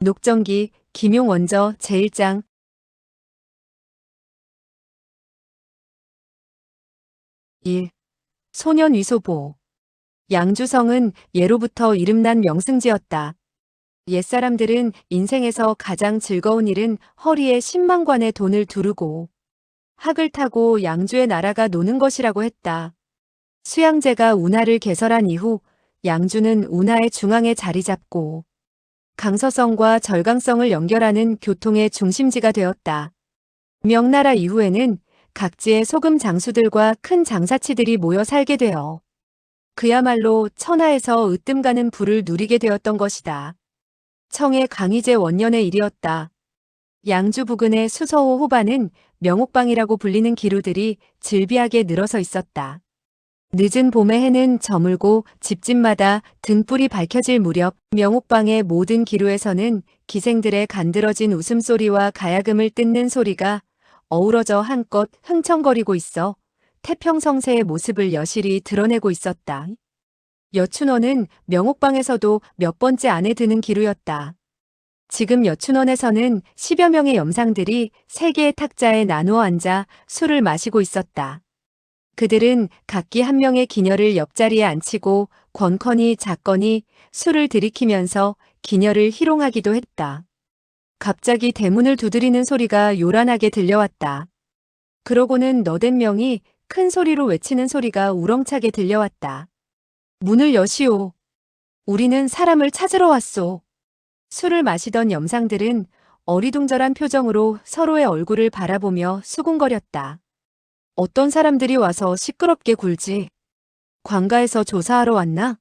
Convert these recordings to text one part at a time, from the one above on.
녹정기, 김용원저 제1장. 1. 소년위소보. 양주성은 예로부터 이름난 명승지였다. 옛사람들은 인생에서 가장 즐거운 일은 허리에 10만관의 돈을 두르고 학을 타고 양주에 날아가 노는 것이라고 했다. 수양제가 운하를 개설한 이후 양주는 운하의 중앙에 자리 잡고 강서성과 절강성을 연결하는 교통의 중심지가 되었다. 명나라 이후에는 각지의 소금 장수들과 큰 장사치들이 모여 살게 되어 그야말로 천하에서 으뜸가는 부를 누리게 되었던 것이다. 청해 강희제 원년의 일이었다. 양주 부근의 수서호 호반은 명옥방이라고 불리는 기루들이 즐비하게 늘어서 있었다. 늦은 봄의 해는 저물고 집집마다 등불이 밝혀질 무렵 명옥방의 모든 기루에서는 기생들의 간드러진 웃음소리와 가야금을 뜯는 소리가 어우러져 한껏 흥청거리고 있어 태평성세의 모습을 여실히 드러내고 있었다. 여춘원은 명옥방에서도 몇 번째 안에 드는 기루였다. 지금 여춘원에서는 10여 명의 염상들이 3개의 탁자에 나누어 앉아 술을 마시고 있었다. 그들은 각기 한 명의 기녀를 옆자리에 앉히고 권커니 작거니 술을 들이키면서 기녀를 희롱하기도 했다. 갑자기 대문을 두드리는 소리가 요란하게 들려왔다. 그러고는 너댓 명이 큰 소리로 외치는 소리가 우렁차게 들려왔다. 문을 여시오. 우리는 사람을 찾으러 왔소. 술을 마시던 염상들은 어리둥절한 표정으로 서로의 얼굴을 바라보며 수군거렸다. 어떤 사람들이 와서 시끄럽게 굴지. 관가에서 조사하러 왔나?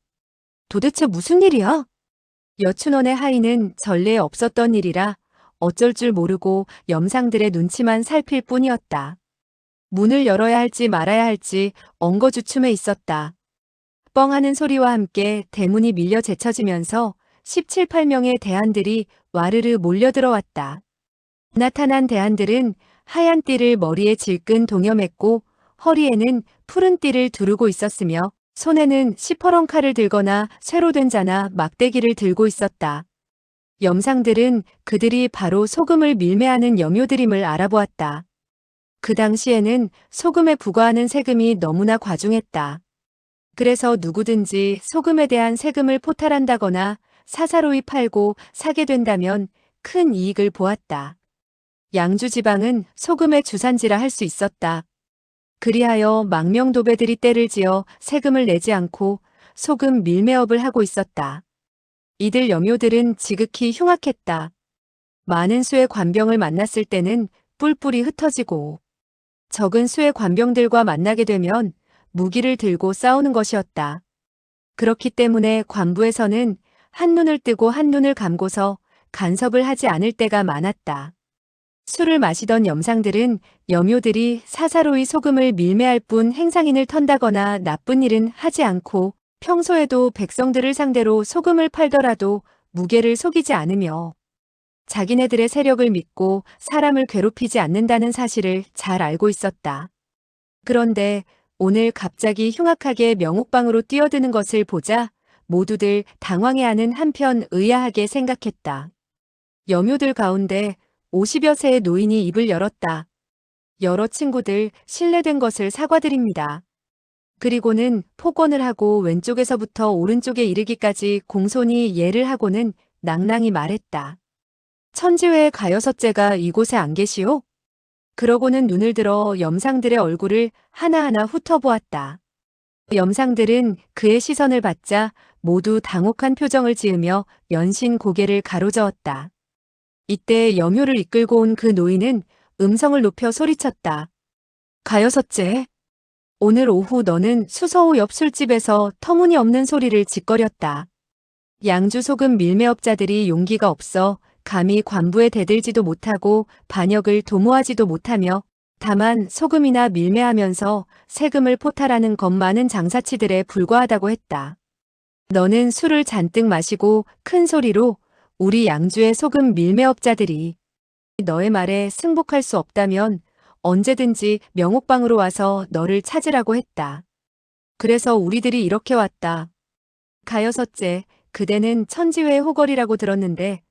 도대체 무슨 일이야? 여춘원의 하인은 전례에 없었던 일이라 어쩔 줄 모르고 염상들의 눈치만 살필 뿐이었다. 문을 열어야 할지 말아야 할지 엉거주춤해 있었다. 뻥하는 소리와 함께 대문이 밀려 제쳐지면서 17, 18명의 대한들이 와르르 몰려들어왔다. 나타난 대한들은 하얀 띠를 머리에 질끈 동여맸고 허리에는 푸른 띠를 두르고 있었으며 손에는 시퍼런 칼을 들거나 쇠로 된 자나 막대기를 들고 있었다. 염상들은 그들이 바로 소금을 밀매하는 염료들임을 알아보았다. 그 당시에는 소금에 부과하는 세금이 너무나 과중했다. 그래서 누구든지 소금에 대한 세금을 포탈한다거나 사사로이 팔고 사게 된다면 큰 이익을 보았다. 양주 지방은 소금의 주산지라 할 수 있었다. 그리하여 망명도배들이 떼를 지어 세금을 내지 않고 소금 밀매업을 하고 있었다. 이들 염료들은 지극히 흉악했다. 많은 수의 관병을 만났을 때는 뿔뿔이 흩어지고 적은 수의 관병들과 만나게 되면 무기를 들고 싸우는 것이었다. 그렇기 때문에 관부에서는 한눈을 뜨고 한눈을 감고서 간섭을 하지 않을 때가 많았다. 술을 마시던 염상들은 염료들이 사사로이 소금을 밀매할 뿐 행상인을 턴다거나 나쁜 일은 하지 않고 평소에도 백성들을 상대로 소금을 팔더라도 무게를 속이지 않으며 자기네들의 세력을 믿고 사람을 괴롭히지 않는다는 사실을 잘 알고 있었다. 그런데 오늘 갑자기 흉악하게 명옥방으로 뛰어드는 것을 보자 모두들 당황해하는 한편 의아하게 생각했다. 염료들 가운데 50여 세의 노인이 입을 열었다. 여러 친구들 실례된 것을 사과드립니다. 그리고는 폭언을 하고 왼쪽에서부터 오른쪽에 이르기까지 공손히 예를 하고는 낭낭히 말했다. 천지회의 가여섯째가 이곳에 안 계시오? 그러고는 눈을 들어 염상들의 얼굴을 하나하나 훑어보았다. 염상들은 그의 시선을 받자 모두 당혹한 표정을 지으며 연신 고개를 가로저었다. 이때 염효를 이끌고 온 그 노인은 음성을 높여 소리쳤다. 가여섯째, 오늘 오후 너는 수서호 옆 술집에서 터무니없는 소리를 짓거렸다. 양주 소금 밀매업자들이 용기가 없어 감히 관부에 대들지도 못하고 반역을 도모하지도 못하며 다만 소금이나 밀매하면서 세금을 포탈하는 겁 많은 장사치들에 불과하다고 했다. 너는 술을 잔뜩 마시고 큰 소리로 우리 양주의 소금 밀매업자들이 너의 말에 승복할 수 없다면 언제든지 명옥방으로 와서 너를 찾으라고 했다. 그래서 우리들이 이렇게 왔다. 가여섯째, 그대는 천지회의 호걸이라고 들었는데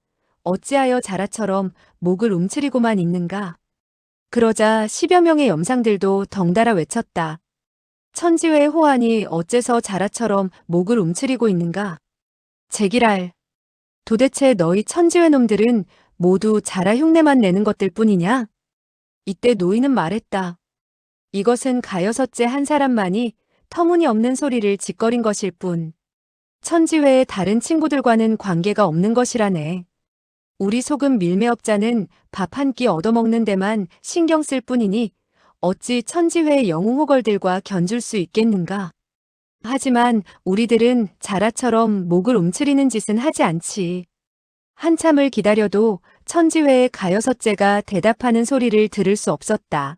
어찌하여 자라처럼 목을 움츠리고만 있는가. 그러자 10여 명의 염상들도 덩달아 외쳤다. 천지회의 호환이 어째서 자라처럼 목을 움츠리고 있는가. 제기랄. 도대체 너희 천지회 놈들은 모두 자라 흉내만 내는 것들 뿐이냐? 이때 노인은 말했다. 이것은 가여섯째 한 사람만이 터무니없는 소리를 짓거린 것일 뿐. 천지회의 다른 친구들과는 관계가 없는 것이라네. 우리 소금 밀매업자는 밥 한 끼 얻어먹는 데만 신경 쓸 뿐이니 어찌 천지회의 영웅호걸들과 견줄 수 있겠는가. 하지만 우리들은 자라처럼 목을 움츠리는 짓은 하지 않지. 한참을 기다려도 천지회의 가여섯째가 대답하는 소리를 들을 수 없었다.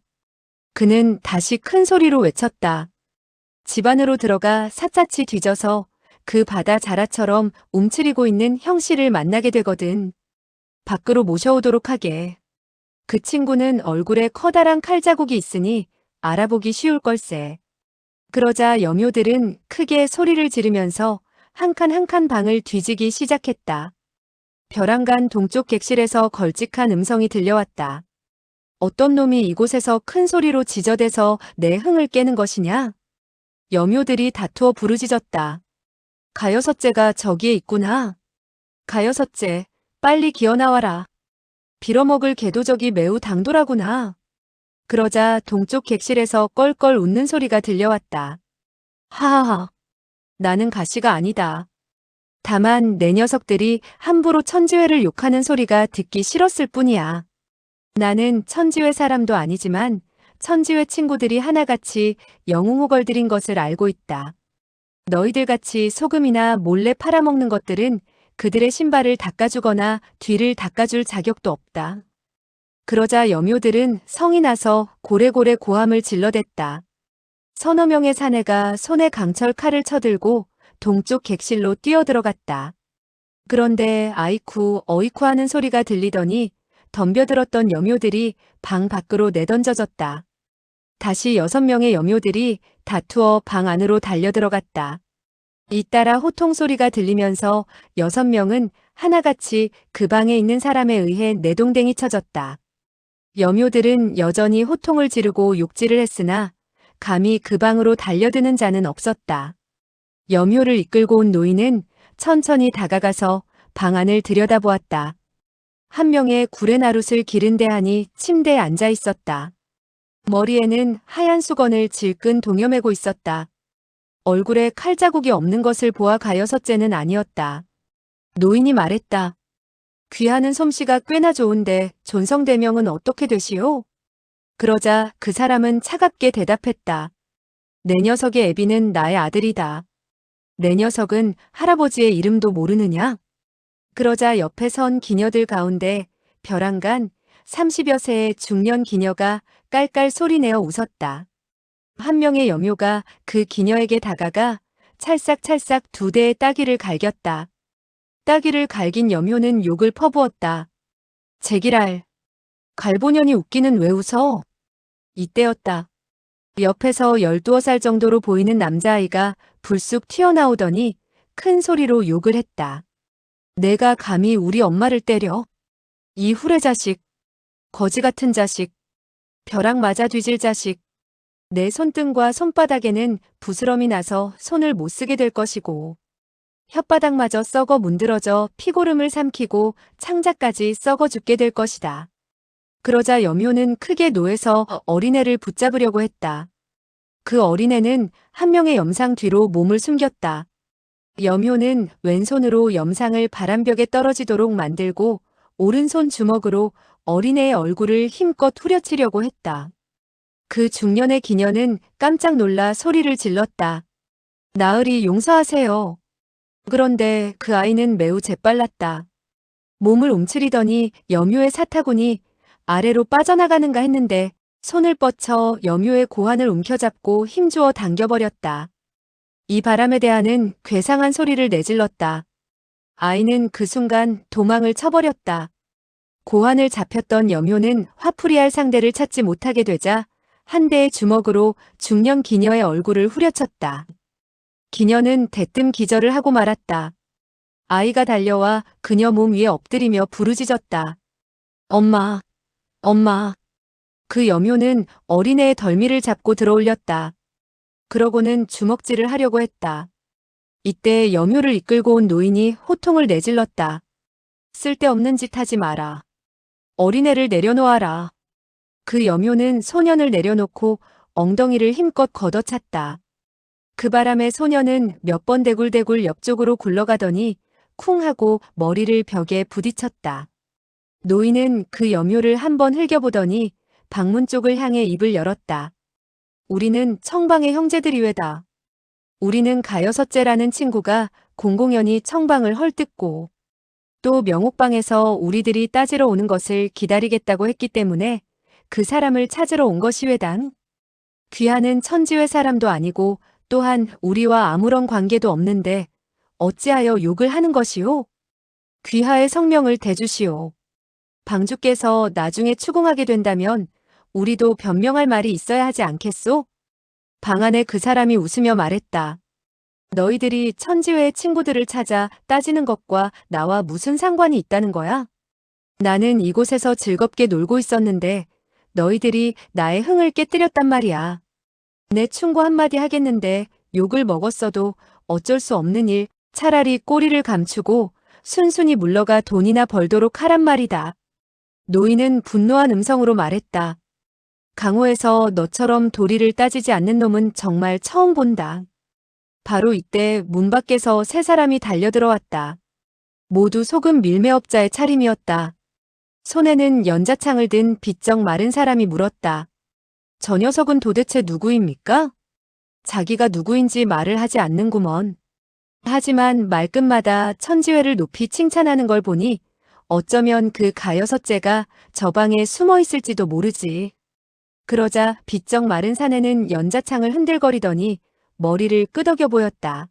그는 다시 큰 소리로 외쳤다. 집 안으로 들어가 샅샅이 뒤져서 그 바다 자라처럼 움츠리고 있는 형씨를 만나게 되거든. 밖으로 모셔오도록 하게. 그 친구는 얼굴에 커다란 칼자국이 있으니 알아보기 쉬울 걸세. 그러자 염효들은 크게 소리를 지르면서 한 칸 한 칸 방을 뒤지기 시작했다. 벼랑간 동쪽 객실에서 걸직한 음성이 들려왔다. 어떤 놈이 이곳에서 큰 소리로 지저대서 내 흥을 깨는 것이냐? 염효들이 다투어 부르짖었다. 가여섯째가 저기에 있구나. 가여섯째, 빨리 기어나와라. 빌어먹을 개도적이 매우 당돌하구나. 그러자 동쪽 객실에서 껄껄 웃는 소리가 들려왔다. 하하하. 나는 가시가 아니다. 다만 내 녀석들이 함부로 천지회를 욕하는 소리가 듣기 싫었을 뿐이야. 나는 천지회 사람도 아니지만 천지회 친구들이 하나같이 영웅호걸들인 것을 알고 있다. 너희들같이 소금이나 몰래 팔아먹는 것들은 그들의 신발을 닦아주거나 뒤를 닦아줄 자격도 없다. 그러자 염효들은 성이 나서 고래고래 고함을 질러댔다. 서너 명의 사내가 손에 강철 칼을 쳐들고 동쪽 객실로 뛰어들어갔다. 그런데 아이쿠 어이쿠 하는 소리가 들리더니 덤벼들었던 염효들이 방 밖으로 내던져졌다. 다시 6명의 염효들이 다투어 방 안으로 달려들어갔다. 잇따라 호통소리가 들리면서 6명은 하나같이 그 방에 있는 사람에 의해 내동댕이 쳐졌다. 염효들은 여전히 호통을 지르고 욕질을 했으나 감히 그 방으로 달려드는 자는 없었다. 염효를 이끌고 온 노인은 천천히 다가가서 방 안을 들여다보았다. 한 명의 구레나룻을 기른 대한이 침대에 앉아 있었다. 머리에는 하얀 수건을 질끈 동여매고 있었다. 얼굴에 칼자국이 없는 것을 보아 가여섯째는 아니었다. 노인이 말했다. 귀하는 솜씨가 꽤나 좋은데 존성대명은 어떻게 되시오? 그러자 그 사람은 차갑게 대답했다. 내 녀석의 애비는 나의 아들이다. 내 녀석은 할아버지의 이름도 모르느냐? 그러자 옆에 선 기녀들 가운데 벼랑간 30여 세의 중년 기녀가 깔깔 소리내어 웃었다. 한 명의 염효가 그 기녀에게 다가가 찰싹찰싹 2대의 따귀를 갈겼다. 따귀를 갈긴 염효는 욕을 퍼부었다. 제기랄. 갈보년이 웃기는 왜 웃어? 이때였다. 옆에서 12살 정도로 보이는 남자아이가 불쑥 튀어나오더니 큰 소리로 욕을 했다. 내가 감히 우리 엄마를 때려? 이 후레자식, 거지 같은 자식, 벼락 맞아 뒤질 자식. 내 손등과 손바닥에는 부스럼이 나서 손을 못 쓰게 될 것이고 혓바닥마저 썩어 문드러져 피고름을 삼키고 창자까지 썩어 죽게 될 것이다. 그러자 염효는 크게 노해서 어린애를 붙잡으려고 했다. 그 어린애는 한 명의 염상 뒤로 몸을 숨겼다. 염효는 왼손으로 염상을 바람벽에 떨어지도록 만들고 오른손 주먹으로 어린애의 얼굴을 힘껏 후려치려고 했다. 그 중년의 기녀는 깜짝 놀라 소리를 질렀다. 나으리 용서하세요. 그런데 그 아이는 매우 재빨랐다. 몸을 움츠리더니 염효의 사타구니 아래로 빠져나가는가 했는데 손을 뻗쳐 염효의 고환을 움켜잡고 힘주어 당겨버렸다. 이 바람에 대하는 괴상한 소리를 내질렀다. 아이는 그 순간 도망을 쳐버렸다. 고환을 잡혔던 염효는 화풀이할 상대를 찾지 못하게 되자 한 대의 주먹으로 중년 기녀의 얼굴을 후려쳤다. 기녀는 대뜸 기절을 하고 말았다. 아이가 달려와 그녀 몸 위에 엎드리며 부르짖었다. 엄마, 엄마. 그 여묘는 어린애의 덜미를 잡고 들어올렸다. 그러고는 주먹질을 하려고 했다. 이때 여묘를 이끌고 온 노인이 호통을 내질렀다. 쓸데없는 짓 하지 마라. 어린애를 내려놓아라. 그 여묘는 소년을 내려놓고 엉덩이를 힘껏 걷어찼다. 그 바람에 소년은 몇 번 대굴대굴 옆쪽으로 굴러가더니 쿵 하고 머리를 벽에 부딪혔다. 노인은 그 여묘를 한번 흘겨보더니 방문 쪽을 향해 입을 열었다. 우리는 청방의 형제들이외다. 우리는 가여섯째라는 친구가 공공연히 청방을 헐뜯고 또 명옥방에서 우리들이 따지러 오는 것을 기다리겠다고 했기 때문에 그 사람을 찾으러 온 것이외단. 귀하는 천지회 사람도 아니고 또한 우리와 아무런 관계도 없는데 어찌하여 욕을 하는 것이오? 귀하의 성명을 대주시오. 방주께서 나중에 추궁하게 된다면 우리도 변명할 말이 있어야 하지 않겠소? 방 안에 그 사람이 웃으며 말했다. 너희들이 천지회의 친구들을 찾아 따지는 것과 나와 무슨 상관이 있다는 거야? 나는 이곳에서 즐겁게 놀고 있었는데 너희들이 나의 흥을 깨뜨렸단 말이야. 내 충고 한마디 하겠는데 욕을 먹었어도 어쩔 수 없는 일, 차라리 꼬리를 감추고 순순히 물러가 돈이나 벌도록 하란 말이다. 노인은 분노한 음성으로 말했다. 강호에서 너처럼 도리를 따지지 않는 놈은 정말 처음 본다. 바로 이때 문 밖에서 세 사람이 달려들어왔다. 모두 소금 밀매업자의 차림이었다. 손에는 연자창을 든 비쩍 마른 사람이 물었다. 저 녀석은 도대체 누구입니까? 자기가 누구인지 말을 하지 않는구먼. 하지만 말끝마다 천지회를 높이 칭찬하는 걸 보니 어쩌면 그 가여섯째가 저 방에 숨어 있을지도 모르지. 그러자 비쩍 마른 사내는 연자창을 흔들거리더니 머리를 끄덕여 보였다.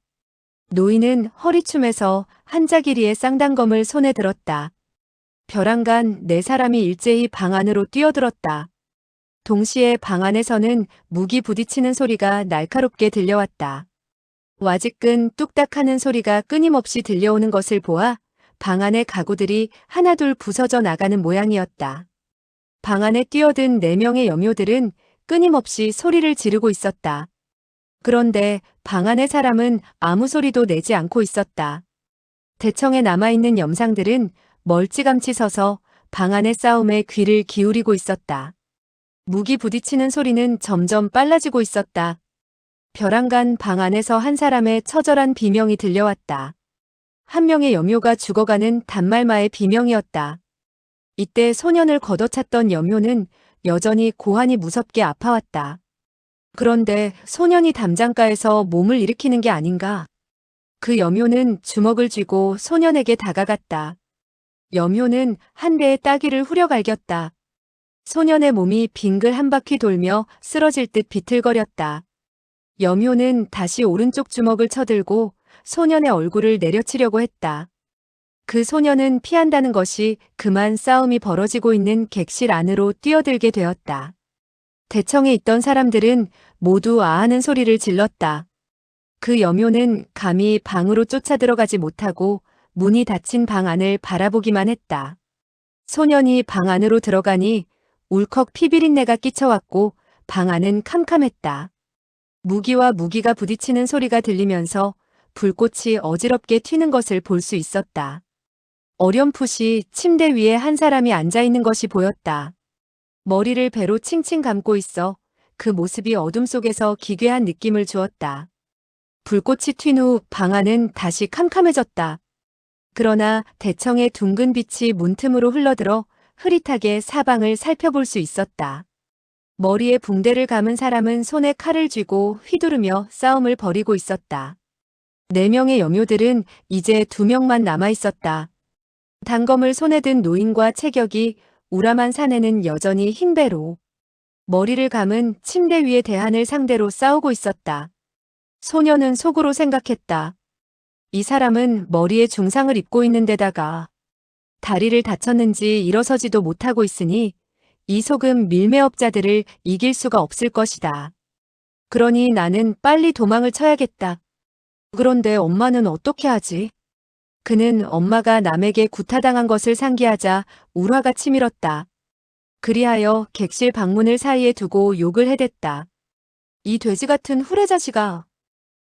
노인은 허리춤에서 한자기리의 쌍단검을 손에 들었다. 벼랑간 네 사람이 일제히 방 안으로 뛰어들었다. 동시에 방 안에서는 무기 부딪히는 소리가 날카롭게 들려왔다. 와지끈 뚝딱하는 소리가 끊임없이 들려오는 것을 보아 방 안의 가구들이 하나둘 부서져 나가는 모양이었다. 방 안에 뛰어든 4명의 여묘들은 끊임없이 소리를 지르고 있었다. 그런데 방 안의 사람은 아무 소리도 내지 않고 있었다. 대청에 남아있는 염상들은 멀찌감치 서서 방 안의 싸움에 귀를 기울이고 있었다. 무기 부딪히는 소리는 점점 빨라지고 있었다. 벼랑간 방 안에서 한 사람의 처절한 비명이 들려왔다. 한 명의 여묘가 죽어가는 단말마의 비명이었다. 이때 소년을 걷어찼던 여묘는 여전히 고환이 무섭게 아파왔다. 그런데 소년이 담장가에서 몸을 일으키는 게 아닌가. 그 여묘는 주먹을 쥐고 소년에게 다가갔다. 여묘는 한 대의 따귀를 후려갈겼다. 소년의 몸이 빙글 한 바퀴 돌며 쓰러질 듯 비틀거렸다. 여묘는 다시 오른쪽 주먹을 쳐들고 소년의 얼굴을 내려치려고 했다. 그 소년은 피한다는 것이 그만 싸움이 벌어지고 있는 객실 안으로 뛰어들게 되었다. 대청에 있던 사람들은 모두 아하는 소리를 질렀다. 그 여묘는 감히 방으로 쫓아 들어가지 못하고 문이 닫힌 방 안을 바라보기만 했다. 소년이 방 안으로 들어가니 울컥 피비린내가 끼쳐왔고 방 안은 캄캄했다. 무기와 무기가 부딪히는 소리가 들리면서 불꽃이 어지럽게 튀는 것을 볼 수 있었다. 어렴풋이 침대 위에 한 사람이 앉아있는 것이 보였다. 머리를 배로 칭칭 감고 있어 그 모습이 어둠 속에서 기괴한 느낌을 주었다. 불꽃이 튄 후 방 안은 다시 캄캄해졌다. 그러나 대청의 둥근 빛이 문틈으로 흘러들어 흐릿하게 사방을 살펴볼 수 있었다. 머리에 붕대를 감은 사람은 손에 칼을 쥐고 휘두르며 싸움을 벌이고 있었다. 4명의 여묘들은 이제 2명만 남아있었다. 단검을 손에 든 노인과 체격이 우람한 사내는 여전히 흰배로 머리를 감은 침대 위의 대한을 상대로 싸우고 있었다. 소녀는 속으로 생각했다. 이 사람은 머리에 중상을 입고 있는 데다가 다리를 다쳤는지 일어서지도 못하고 있으니 이 소금 밀매업자들을 이길 수가 없을 것이다. 그러니 나는 빨리 도망을 쳐야겠다. 그런데 엄마는 어떻게 하지? 그는 엄마가 남에게 구타당한 것을 상기하자 울화가 치밀었다. 그리하여 객실 방문을 사이에 두고 욕을 해댔다. 이 돼지 같은 후레자식아.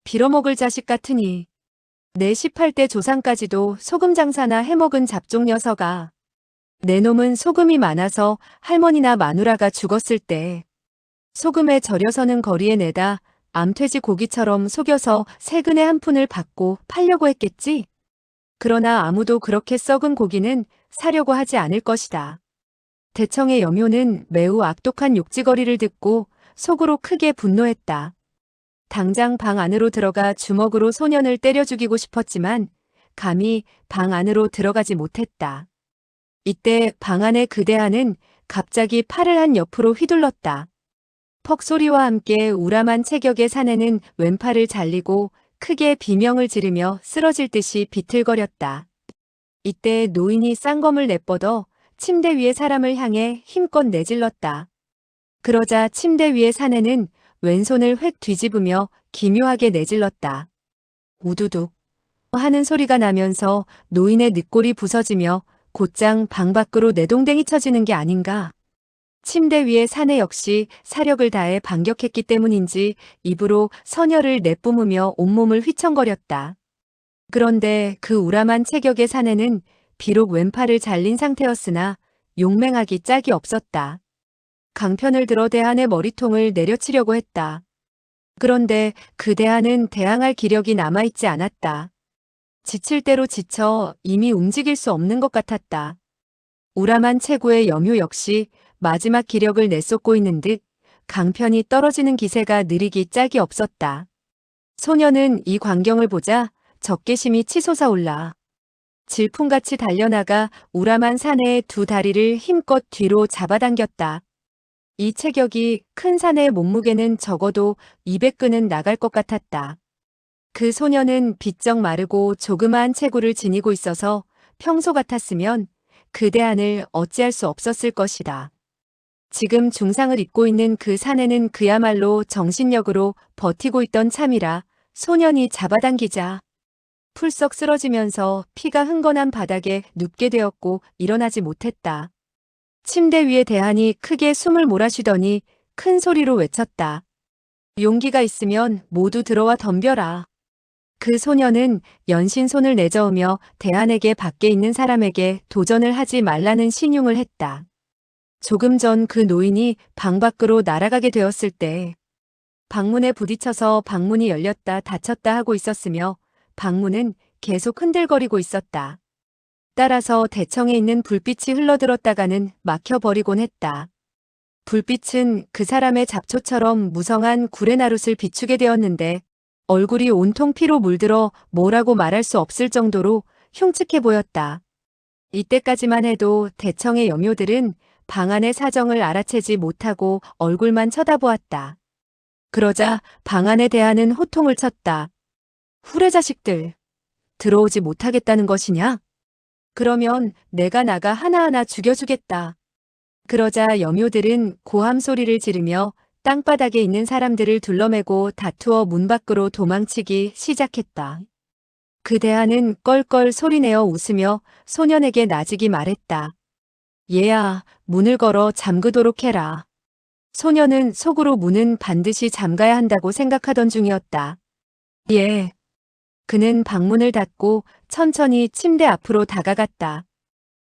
빌어먹을 자식 같으니. 내 18대 조상까지도 소금 장사나 해먹은 잡종 녀석아. 내 놈은 소금이 많아서 할머니나 마누라가 죽었을 때 소금에 절여서는 거리에 내다 암돼지 고기처럼 속여서 세근의 한 푼을 받고 팔려고 했겠지? 그러나 아무도 그렇게 썩은 고기는 사려고 하지 않을 것이다. 대청의 염효는 매우 악독한 욕지거리를 듣고 속으로 크게 분노했다. 당장 방 안으로 들어가 주먹으로 소년을 때려 죽이고 싶었지만 감히 방 안으로 들어가지 못했다. 이때 방 안의 그대하는 갑자기 팔을 한 옆으로 휘둘렀다. 퍽 소리와 함께 우람한 체격의 사내는 왼팔을 잘리고 크게 비명을 지르며 쓰러질 듯이 비틀거렸다. 이때 노인이 쌍검을 내뻗어 침대 위의 사람을 향해 힘껏 내질렀다. 그러자 침대 위의 사내는 왼손을 획 뒤집으며 기묘하게 내질렀다. 우두둑 하는 소리가 나면서 노인의 늑골이 부서지며 곧장 방 밖으로 내동댕이 쳐지는 게 아닌가. 침대 위의 사내 역시 사력을 다해 반격했기 때문인지 입으로 선혈을 내뿜으며 온몸을 휘청거렸다. 그런데 그 우람한 체격의 사내는 비록 왼팔을 잘린 상태였으나 용맹하기 짝이 없었다. 강편을 들어 대한의 머리통을 내려치려고 했다. 그런데 그 대한은 대항할 기력이 남아있지 않았다. 지칠 대로 지쳐 이미 움직일 수 없는 것 같았다. 우람한 체구의 염효 역시 마지막 기력을 내쏟고 있는 듯 강편이 떨어지는 기세가 느리기 짝이 없었다. 소녀는 이 광경을 보자 적개심이 치솟아올라 질풍같이 달려나가 우람한 사내의 두 다리를 힘껏 뒤로 잡아당겼다. 이 체격이 큰 사내의 몸무게는 적어도 200근은 나갈 것 같았다. 그 소녀는 비쩍 마르고 조그마한 체구를 지니고 있어서 평소 같았으면 그 대안을 어찌할 수 없었을 것이다. 지금 중상을 입고 있는 그 사내는 그야말로 정신력으로 버티고 있던 참이라 소년이 잡아당기자 풀썩 쓰러지면서 피가 흥건한 바닥에 눕게 되었고 일어나지 못했다. 침대 위에 대한이 크게 숨을 몰아쉬더니 큰 소리로 외쳤다. 용기가 있으면 모두 들어와 덤벼라. 그 소녀는 연신 손을 내저으며 대한에게 밖에 있는 사람에게 도전을 하지 말라는 신용을 했다. 조금 전 그 노인이 방 밖으로 날아가게 되었을 때 방문에 부딪혀서 방문이 열렸다 닫혔다 하고 있었으며 방문은 계속 흔들거리고 있었다. 따라서 대청에 있는 불빛이 흘러들었다가는 막혀버리곤 했다. 불빛은 그 사람의 잡초처럼 무성한 구레나룻을 비추게 되었는데 얼굴이 온통 피로 물들어 뭐라고 말할 수 없을 정도로 흉측해 보였다. 이때까지만 해도 대청의 염료들은 방 안의 사정을 알아채지 못하고 얼굴만 쳐다보았다. 그러자 방 안에 대하는 호통을 쳤다. 후레자식들, 들어오지 못하겠다는 것이냐? 그러면 내가 나가 하나하나 죽여주겠다. 그러자 염료들은 고함 소리를 지르며 땅바닥에 있는 사람들을 둘러매고 다투어 문 밖으로 도망치기 시작했다. 그 대하는 껄껄 소리내어 웃으며 소년에게 나직이 말했다. 얘야, 문을 걸어 잠그도록 해라. 소년은 속으로 문은 반드시 잠가야 한다고 생각하던 중이었다. 예. 그는 방문을 닫고 천천히 침대 앞으로 다가갔다.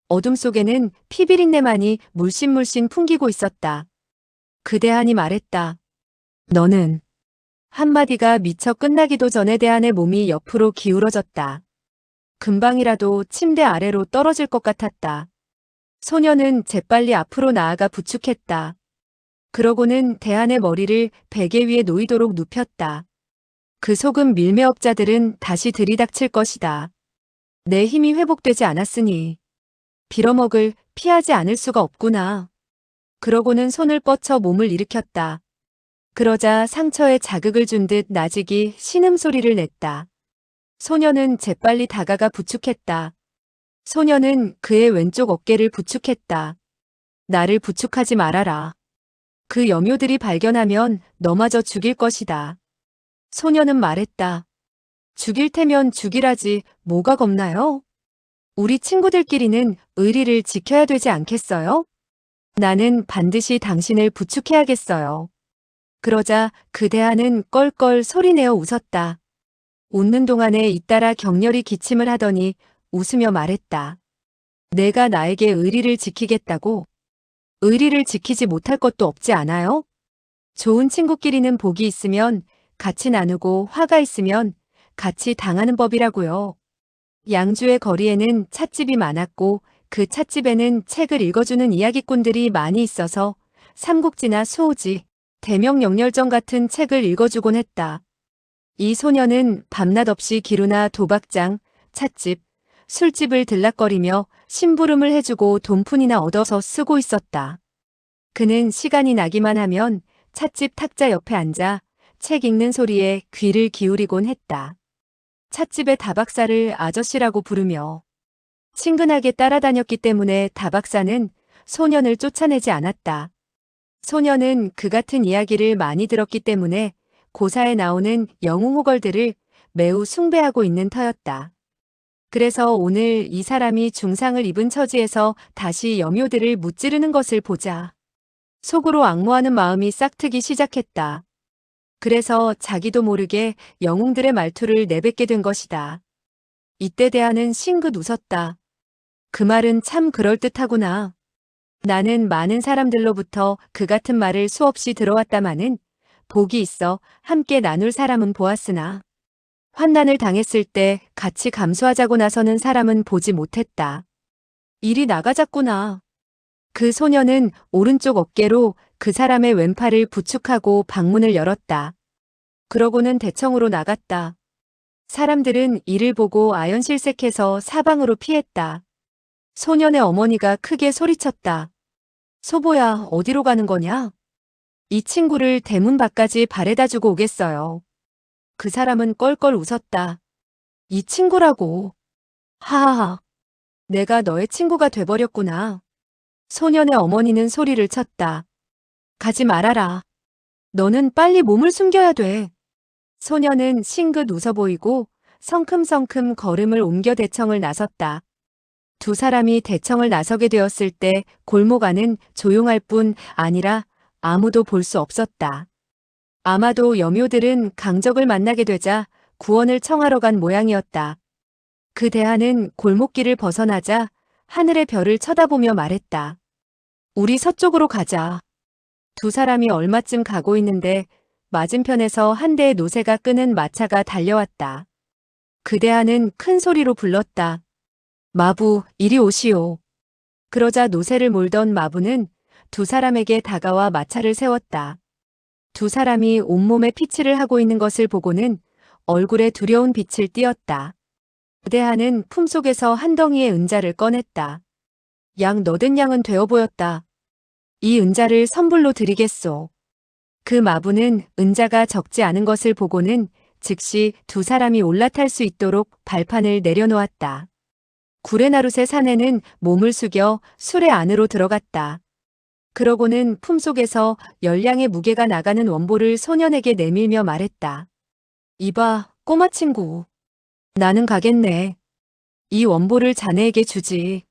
어둠 속에는 피비린내만이 물씬물씬 풍기고 있었다. 그 대한이 말했다. 너는. 한마디가 미처 끝나기도 전에 대한의 몸이 옆으로 기울어졌다. 금방이라도 침대 아래로 떨어질 것 같았다. 소녀는 재빨리 앞으로 나아가 부축했다. 그러고는 대한의 머리를 베개 위에 놓이도록 눕혔다. 그 속은 밀매업자들은 다시 들이닥칠 것이다. 내 힘이 회복되지 않았으니 빌어먹을 피하지 않을 수가 없구나. 그러고는 손을 뻗쳐 몸을 일으켰다. 그러자 상처에 자극을 준 듯 나직이 신음소리를 냈다. 소녀는 재빨리 다가가 부축했다. 소녀는 그의 왼쪽 어깨를 부축했다. 나를 부축하지 말아라. 그 염료들이 발견하면 너마저 죽일 것이다. 소녀는 말했다. 죽일 테면 죽이라지 뭐가 겁나요? 우리 친구들끼리는 의리를 지켜야 되지 않겠어요? 나는 반드시 당신을 부축해야겠어요. 그러자 그 대하는 껄껄 소리내어 웃었다. 웃는 동안에 잇따라 격렬히 기침을 하더니 웃으며 말했다. 내가 나에게 의리를 지키겠다고? 의리를 지키지 못할 것도 없지 않아요? 좋은 친구끼리는 복이 있으면 같이 나누고 화가 있으면 같이 당하는 법이라고요. 양주의 거리에는 찻집이 많았고 그 찻집에는 책을 읽어주는 이야기꾼들이 많이 있어서 삼국지나 수호지, 대명령렬전 같은 책을 읽어주곤 했다. 이 소녀는 밤낮 없이 기루나 도박장, 찻집, 술집을 들락거리며 심부름을 해주고 돈푼이나 얻어서 쓰고 있었다. 그는 시간이 나기만 하면 찻집 탁자 옆에 앉아 책 읽는 소리에 귀를 기울이곤 했다. 찻집의 다박사를 아저씨라고 부르며 친근하게 따라다녔기 때문에 다박사는 소년을 쫓아내지 않았다. 소년은 그 같은 이야기를 많이 들었기 때문에 고사에 나오는 영웅호걸들을 매우 숭배하고 있는 터였다. 그래서 오늘 이 사람이 중상을 입은 처지에서 다시 여묘들을 무찌르는 것을 보자 속으로 앙모하는 마음이 싹트기 시작했다. 그래서 자기도 모르게 영웅들의 말투를 내뱉게 된 것이다. 이때 대하는 싱긋 웃었다. 그 말은 참 그럴듯하구나. 나는 많은 사람들로부터 그 같은 말을 수없이 들어왔다마는 복이 있어 함께 나눌 사람은 보았으나 환난을 당했을 때 같이 감수하자고 나서는 사람은 보지 못했다. 일이 나가자꾸나. 그 소녀는 오른쪽 어깨로 그 사람의 왼팔을 부축하고 방문을 열었다. 그러고는 대청으로 나갔다. 사람들은 이를 보고 아연실색해서 사방으로 피했다. 소년의 어머니가 크게 소리쳤다. 소보야, 어디로 가는 거냐? 이 친구를 대문 밖까지 바래다 주고 오겠어요. 그 사람은 껄껄 웃었다. 이 친구라고. 하하하. 내가 너의 친구가 돼버렸구나. 소년의 어머니는 소리를 쳤다. 가지 말아라. 너는 빨리 몸을 숨겨야 돼. 소년은 싱긋 웃어 보이고 성큼성큼 걸음을 옮겨 대청을 나섰다. 두 사람이 대청을 나서게 되었을 때 골목 안은 조용할 뿐 아니라 아무도 볼 수 없었다. 아마도 여묘들은 강적을 만나게 되자 구원을 청하러 간 모양이었다. 그 대하는 골목길을 벗어나자 하늘의 별을 쳐다보며 말했다. 우리 서쪽으로 가자. 두 사람이 얼마쯤 가고 있는데 맞은편에서 한 대의 노새가 끄는 마차가 달려왔다. 그 대하는 큰 소리로 불렀다. 마부, 이리 오시오. 그러자 노새를 몰던 마부는 두 사람에게 다가와 마차를 세웠다. 두 사람이 온몸에 피칠을 하고 있는 것을 보고는 얼굴에 두려운 빛을 띠었다. 그 대하는 품속에서 한 덩이의 은자를 꺼냈다. 양 너든 양은 되어 보였다. 이 은자를 선불로 드리겠소. 그 마부는 은자가 적지 않은 것을 보고는 즉시 두 사람이 올라탈 수 있도록 발판을 내려놓았다. 구레나룻의 사내는 몸을 숙여 수레 안으로 들어갔다. 그러고는 품속에서 열량의 무게가 나가는 원보를 소년에게 내밀며 말했다. 이봐, 꼬마 친구. 나는 가겠네. 이 원보를 자네에게 주지.